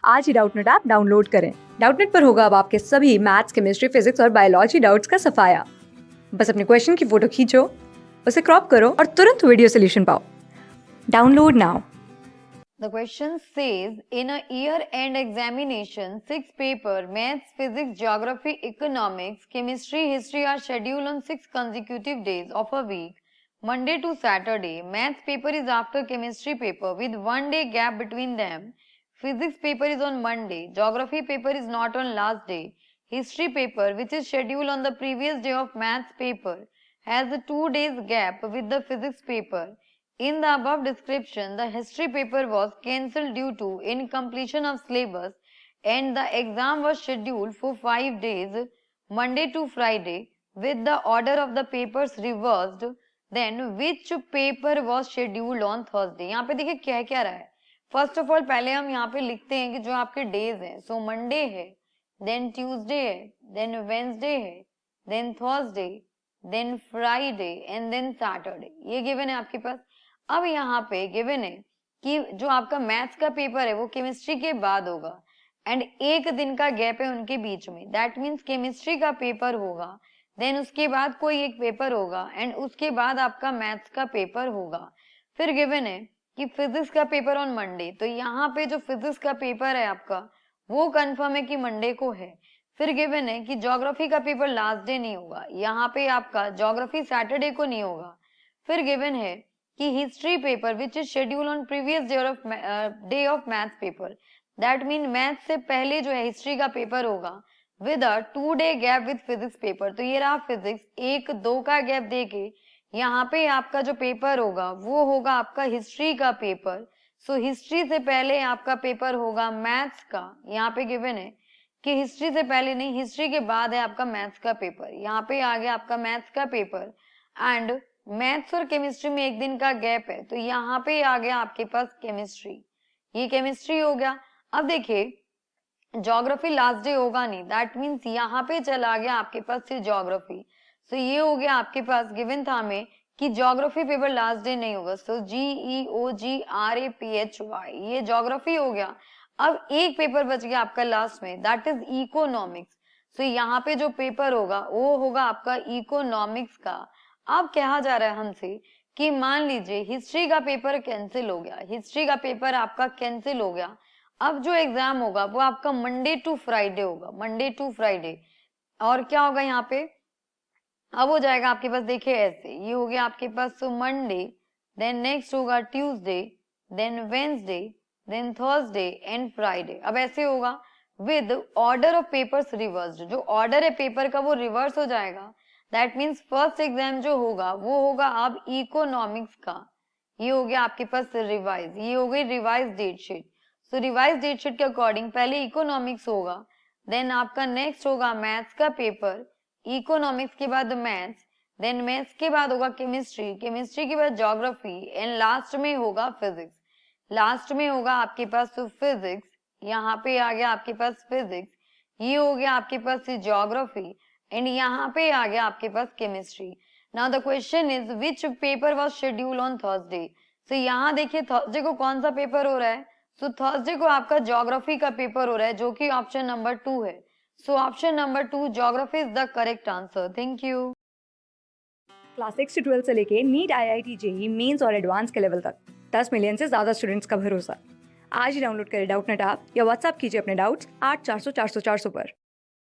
आज ही Doubtnut app download करें। Doubtnut पर होगा अब आपके सभी मैथ्स, केमिस्ट्री, फिजिक्स और बायोलॉजी डाउट्स का सफाया। बस अपने क्वेश्चन की फोटो खींचो, उसे क्रॉप करो और तुरंत वीडियो सोल्यूशन पाओ। Download now. The question says, in a year-end examination, 6 paper, maths, physics, geography, economics, chemistry, history are scheduled on 6 consecutive days of a week, Monday to Saturday. Maths paper is after chemistry paper with 1 day gap between them. Physics paper is on Monday. Geography paper is not on last day. History paper, which is scheduled on the previous day of maths paper, has a 2 days gap with the physics paper. In the above description, the history paper was cancelled due to incompletion of syllabus and the exam was scheduled for 5 days, Monday to Friday, with the order of the papers reversed. Then which paper was scheduled on Thursday? यहाँ पे देखिए क्या क्या रहा है. First of all पहले हम यहाँ पे लिखते हैं कि जो आपके डेज हैं, सो मंडे है, देन ट्यूसडे है, देन वेंसडे है, then Thursday, then Friday and then Saturday. ये गिवन है आपके पास. अब यहाँ पे गिवन है कि जो आपका मैथ्स का पेपर है वो केमिस्ट्री के बाद होगा एंड एक दिन का गैप है उनके बीच में. दैट मीन्स केमिस्ट्री का पेपर होगा, देन उसके बाद कोई एक पेपर होगा एंड उसके बाद आपका मैथ्स का पेपर होगा. फिर गिवन है कि फिजिक्स का पेपर ऑन मंडे, तो यहाँ पे जो फिजिक्स का पेपर है आपका वो कंफर्म है कि मंडे को है. फिर गिवन है कि ज्योग्राफी का पेपर लास्ट डे नहीं होगा, यहाँ पे आपका ज्योग्राफी सैटरडे को नहीं होगा. फिर गिवन है कि history paper which is schedule on previous day of maths paper, that mean maths से पहले जो है हिस्ट्री का पेपर होगा with a 2 day gap with physics paper. तो ये रहा फिजिक्स, 1-2 का गैप देके यहाँ पे आपका जो पेपर होगा वो होगा आपका हिस्ट्री का पेपर. सो हिस्ट्री से पहले आपका पेपर होगा मैथ्स का. यहाँ पे गिवन है कि हिस्ट्री से पहले नहीं, हिस्ट्री के बाद है आपका मैथ्स का पेपर. यहाँ पे आ गया आपका मैथ्स का पेपर एंड मैथ्स और केमिस्ट्री में एक दिन का गैप है, तो यहाँ पे आ गया आपके पास केमिस्ट्री. ये केमिस्ट्री हो गया. अब देखिए ज्योग्राफी लास्ट डे होगा नहीं, दैट मीन्स यहाँ पे चला गया आपके पास सिर्फ ज्योग्राफी. सो ये हो गया आपके पास गिवन था हमें कि ज्योग्राफी पेपर लास्ट डे नहीं होगा. सो GEOGRAPHY ये ज्योग्राफी हो गया. अब एक पेपर बच गया आपका लास्ट में, दैट इज इकोनॉमिक्स. सो यहाँ पे जो पेपर होगा वो होगा आपका इकोनॉमिक्स का. अब कहा जा रहा है हमसे कि मान लीजिए हिस्ट्री का पेपर कैंसिल हो गया, हिस्ट्री का पेपर आपका कैंसिल हो गया. अब जो एग्जाम होगा वो आपका मंडे टू फ्राइडे होगा, मंडे टू फ्राइडे. और क्या होगा यहाँ पे, अब हो जाएगा आपके पास देखिए ऐसे, ये हो गया आपके पास मंडे, देन नेक्स्ट होगा Tuesday, then Wednesday, then Thursday and Friday. अब ऐसे होगा with order of papers reversed. जो ऑर्डर है पेपर का वो रिवर्स हो जाएगा. दैट मीन्स फर्स्ट एग्जाम जो होगा वो होगा अब इकोनॉमिक्स का. ये हो गया आपके पास रिवाइज, ये हो गई revise date sheet. So revise date sheet के अकॉर्डिंग पहले इकोनॉमिक्स होगा, देन आपका नेक्स्ट होगा मैथ्स का पेपर, इकोनॉमिक्स के बाद मैथ्स, देन मैथ्स के बाद होगा केमिस्ट्री, केमिस्ट्री के बाद ज्योग्राफी एंड लास्ट में होगा फिजिक्स. लास्ट में होगा आपके पास तो फिजिक्स, यहाँ पे आ गया आपके पास फिजिक्स, ये हो गया आपके पास ज्योग्राफी एंड यहाँ पे आ गया आपके पास chemistry. Now the question is which paper was schedule on Thursday. So यहाँ देखिए थर्सडे को कौन सा पेपर हो रहा है, सो थर्सडे को आपका ज्योग्राफी का पेपर हो रहा है जो कि ऑप्शन नंबर 2 है. So option number 2 geography is the correct answer. Thank you. Class 6 से 12 से लेके नीट, IIT, JEE मेंस और एडवांस के लेवल तक 10 मिलियन से ज्यादा स्टूडेंट्स का भरोसा. आज ही डाउनलोड करें डाउटनेट ऐप या व्हाट्सएप कीजिए अपने डाउट्स 8400 400 400 पर.